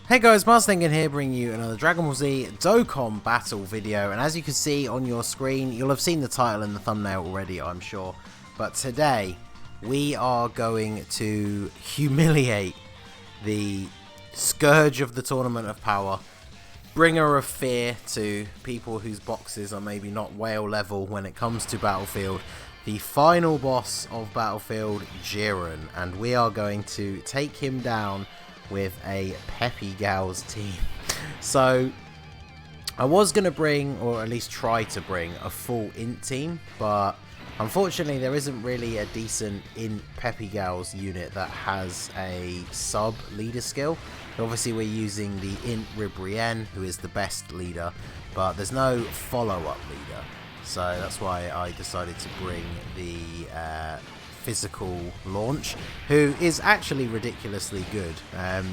Hey guys, Ningen here, bringing you another Dragon Ball Z Dokkan battle video, and as you can see on your screen, you'll have seen the title and the thumbnail already, I'm sure, but today we are going to humiliate the scourge of the Tournament of Power, bringer of fear to people whose boxes are maybe not whale level when it comes to Battlefield, the final boss of Battlefield, JIREN, and we are going to take him down with a PEPPY GALS team. So I was going to bring, or at least try to bring, a full int team, but unfortunately there isn't really a decent int PEPPY GALS unit that has a sub leader skill. Obviously we're using the int JIREN, who is the best leader, but there's no follow-up leader, so that's why I decided to bring the physical launch, who is actually ridiculously good.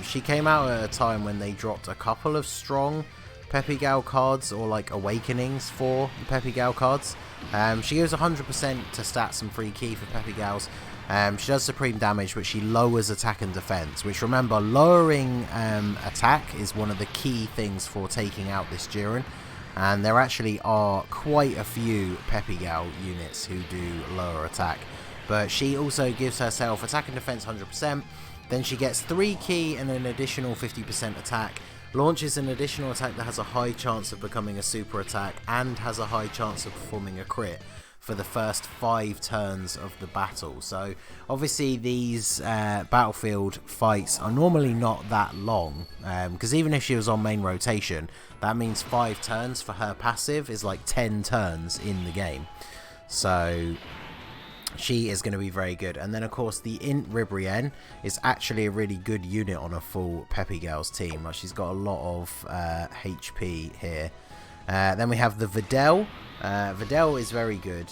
She came out at a time when they dropped a couple of strong PEPPY GAL cards, or like awakenings for the PEPPY GAL cards. She gives 100% to stats and free key for PEPPY GALs. She does supreme damage, but she lowers attack and defense, which, remember, lowering attack is one of the key things for taking out this JIREN. And there actually are quite a few PEPPY GAL units who do lower attack. But she also gives herself attack and defense 100%, then she gets 3 key and an additional 50% attack, launches an additional attack that has a high chance of becoming a super attack, and has a high chance of performing a crit for the first 5 turns of the battle. So obviously these Battlefield fights are normally not that long, because even if she was on main rotation, that means 5 turns for her passive is like 10 turns in the game. So she is going to be very good. And then of course the int JIREN is actually a really good unit on a full PEPPY GALS team. Like, she's got a lot of HP here. Then we have the Videl. Videl is very good.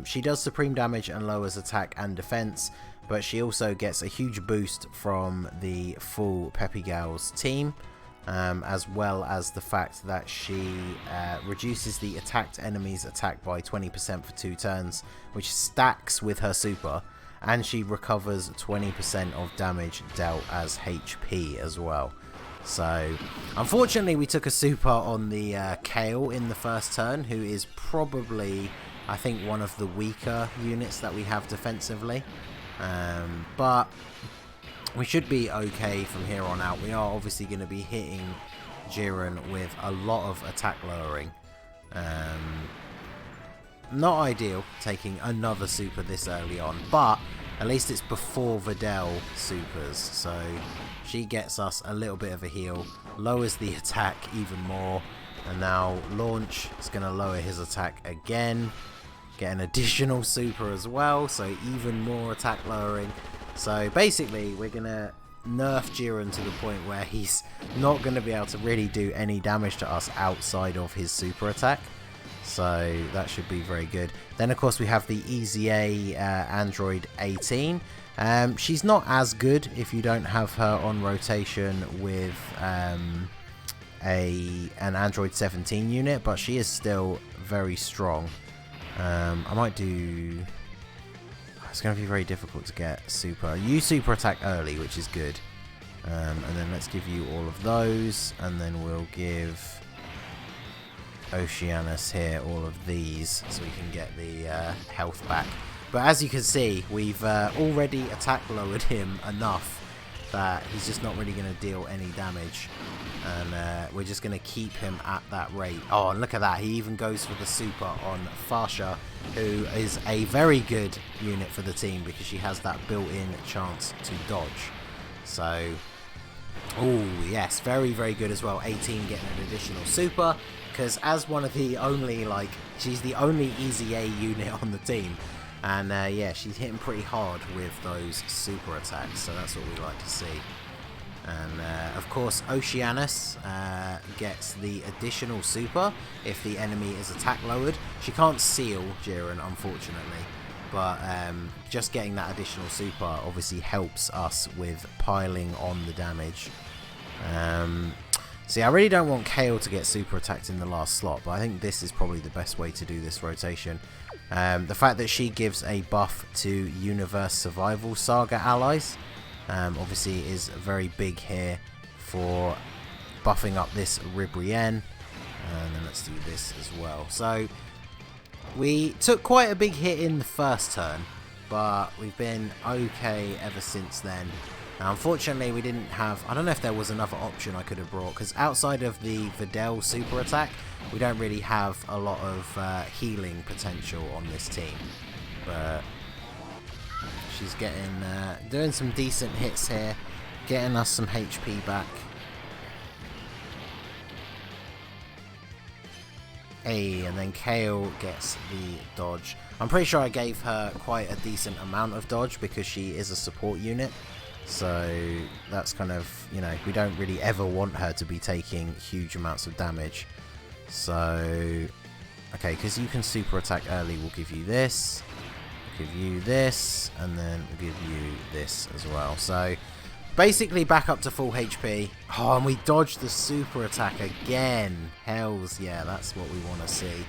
She does supreme damage and lowers attack and defense, but she also gets a huge boost from the full PEPPY GALS team. As well as the fact that she reduces the attacked enemy's attack by 20% for 2 turns, which stacks with her super, and she recovers 20% of damage dealt as HP as well. So unfortunately we took a super on the Kale in the first turn, who is probably, I think, one of the weaker units that we have defensively, but we should be okay from here on out. We are obviously going to be hitting JIREN with a lot of attack lowering. Not ideal taking another super this early on, but at least it's before Videl supers, so she gets us a little bit of a heal, lowers the attack even more, and now launch is going to lower his attack again, get an additional super as well, so even more attack lowering. So basically we're going to nerf JIREN to the point where he's not going to be able to really do any damage to us outside of his super attack. So that should be very good. Then of course we have the EZA Android 18. She's not as good if you don't have her on rotation with an Android 17 unit, but she is still very strong. I might do... It's going to be very difficult to get super. You super attack early, which is good. And then let's give you all of those. And then we'll give Oceanus here all of these, so we can get the health back. But as you can see, we've already attack lowered him enough that he's just not really going to deal any damage. And we're just going to keep him at that rate. Oh, and look at that. He even goes for the super on Fasha, who is a very good unit for the team because she has that built-in chance to dodge. So, oh yes, very, very good as well. 18 getting an additional super, because as one of the only, like, she's the only EZA unit on the team. And yeah, she's hitting pretty hard with those super attacks, so that's what we like to see. And of course Oceanus gets the additional super if the enemy is attack lowered. She can't seal JIREN, unfortunately, but just getting that additional super obviously helps us with piling on the damage. See, I really don't want Kale to get super attacked in the last slot, but I think this is probably the best way to do this rotation. The fact that she gives a buff to Universe Survival Saga allies obviously is very big here for buffing up this JIREN. And then let's do this as well. So we took quite a big hit in the first turn, but we've been okay ever since then. Now, unfortunately, we didn't have... I don't know if there was another option I could have brought, because outside of the Videl super attack, we don't really have a lot of healing potential on this team. But she's getting doing some decent hits here, getting us some HP back. Hey, and then Kale gets the dodge. I'm pretty sure I gave her quite a decent amount of dodge because she is a support unit. So that's kind of, you know, we don't really ever want her to be taking huge amounts of damage. So, okay, because you can super attack early, we'll give you this. We'll give you this, and then we'll give you this as well. So basically back up to full HP. Oh, and we dodged the super attack again. Hells yeah, that's what we want to see.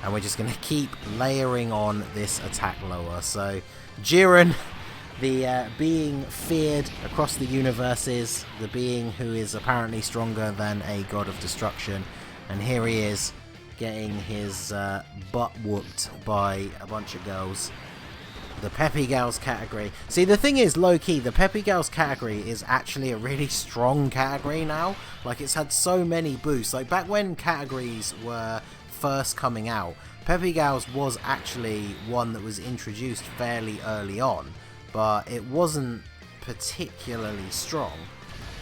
And we're just going to keep layering on this attack lower. So JIREN, the being feared across the universes, the being who is apparently stronger than a god of destruction. And here he is, getting his butt whooped by a bunch of girls. The PEPPY GALS category. See, the thing is, low-key, the PEPPY GALS category is actually a really strong category now. Like, it's had so many boosts. Like, back when categories were first coming out, PEPPY GALS was actually one that was introduced fairly early on, but it wasn't particularly strong.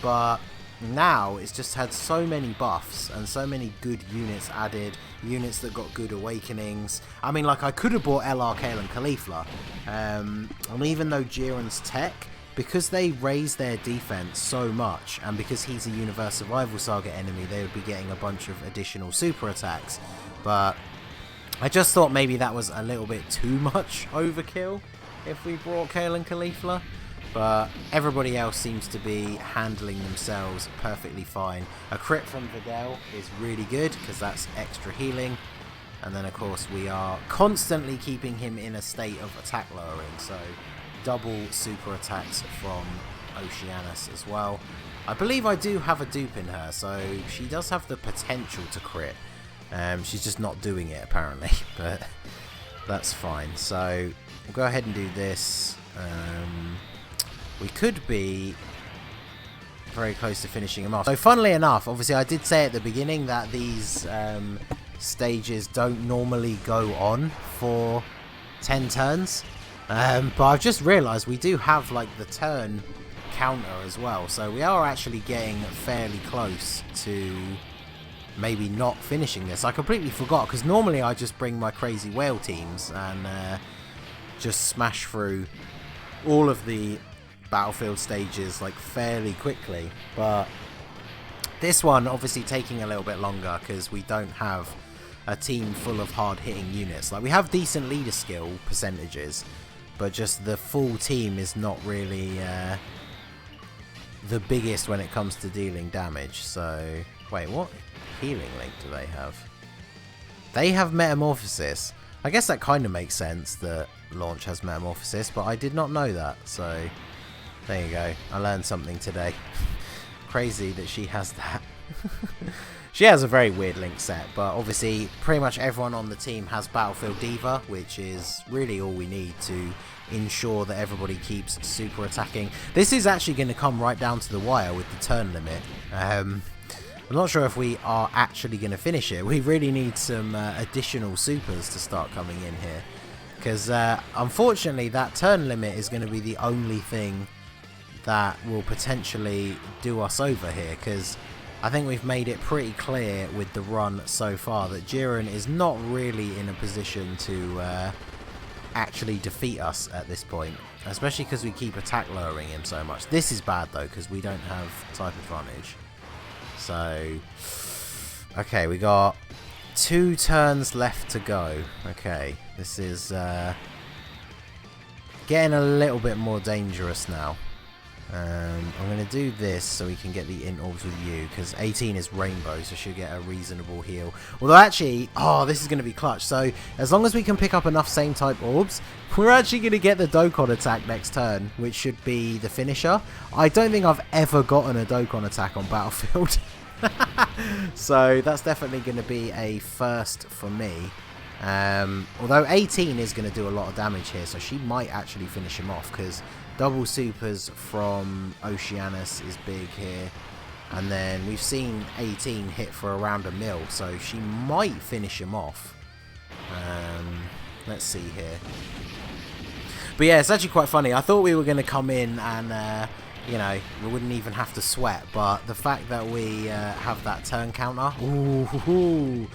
But now it's just had so many buffs and so many good units added, units that got good awakenings. I mean, like, I could have bought LR, Kale and Caulifla, and even though JIREN's tech, because they raise their defense so much, and because he's a Universe Survival Saga enemy, they would be getting a bunch of additional super attacks. But I just thought maybe that was a little bit too much overkill if we brought Kale and Caulifla. But everybody else seems to be handling themselves perfectly fine. A crit from Videl is really good because that's extra healing. And then, of course, we are constantly keeping him in a state of attack lowering. So double super attacks from Oceanus as well. I believe I do have a dupe in her, so she does have the potential to crit. She's just not doing it, apparently. But that's fine. So we'll go ahead and do this. We could be very close to finishing him off. So funnily enough, obviously I did say at the beginning that these stages don't normally go on for 10 turns. But I've just realised we do have like the turn counter as well. So we are actually getting fairly close to maybe not finishing this. I completely forgot because normally I just bring my crazy whale teams and just smash through all of the battlefield stages like fairly quickly, but this one obviously taking a little bit longer because we don't have a team full of hard-hitting units. Like, we have decent leader skill percentages, but just the full team is not really the biggest when it comes to dealing damage. So wait, what healing link do they have? They have Metamorphosis. I guess that kind of makes sense that Launch has Metamorphosis, but I did not know that, so there you go. I learned something today. Crazy that she has that. She has a very weird link set, but obviously pretty much everyone on the team has Battlefield Diva, which is really all we need to ensure that everybody keeps super attacking. This is actually going to come right down to the wire with the turn limit. I'm not sure if we are actually going to finish it. We really need some additional supers to start coming in here. Because unfortunately that turn limit is going to be the only thing that will potentially do us over here. Because I think we've made it pretty clear with the run so far that JIREN is not really in a position to actually defeat us at this point. Especially because we keep attack lowering him so much. This is bad though because we don't have type advantage. So, okay, we got 2 turns left to go. Okay, this is getting a little bit more dangerous now. I'm going to do this so we can get the int orbs with you, because 18 is rainbow, so she'll get a reasonable heal. Although actually, oh, this is going to be clutch. So as long as we can pick up enough same type orbs, we're actually going to get the Dokkan attack next turn, which should be the finisher. I don't think I've ever gotten a Dokkan attack on Battlefield. So that's definitely going to be a first for me. Although 18 is going to do a lot of damage here, so she might actually finish him off, because double supers from Oceanus is big here. And then we've seen 18 hit for around a mil, so she might finish him off. Let's see here. But yeah, it's actually quite funny. I thought we were going to come in and, you know, we wouldn't even have to sweat. But the fact that we have that turn counter. Ooh,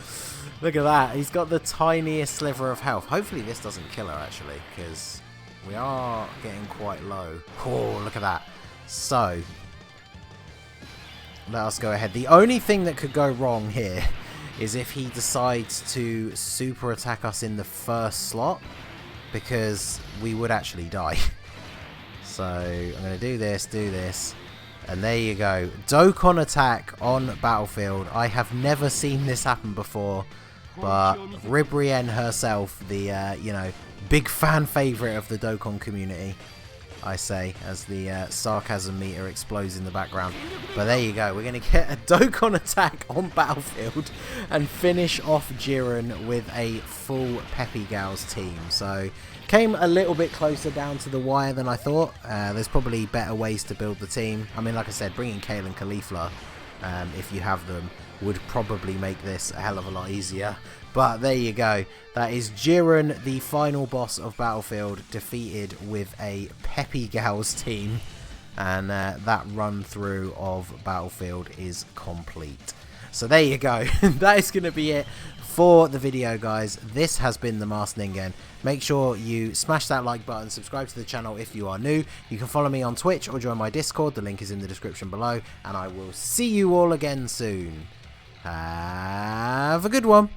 look at that. He's got the tiniest sliver of health. Hopefully this doesn't kill her, actually, because we are getting quite low. Oh, look at that. So, let us go ahead. The only thing that could go wrong here is if he decides to super attack us in the first slot, because we would actually die. So I'm going to do this, and there you go. Dokkan attack on battlefield. I have never seen this happen before, but JIREN herself, the you know, big fan favorite of the Dokkan community, I say, as the sarcasm meter explodes in the background. But there you go. We're going to get a Dokkan attack on battlefield and finish off JIREN with a full PEPPY GALS team. So came a little bit closer down to the wire than I thought. There's probably better ways to build the team. I mean, like I said, bringing Kale and Caulifla, if you have them, would probably make this a hell of a lot easier. But there you go. That is JIREN, the final boss of Battlefield, defeated with a PEPPY GALS team. And that run through of Battlefield is complete. So there you go. That is going to be it for the video, guys. This has been the Masked Ningen. Make sure you smash that like button, subscribe to the channel if you are new. You can follow me on Twitch or join my Discord. The link is in the description below. And I will see you all again soon. Have a good one.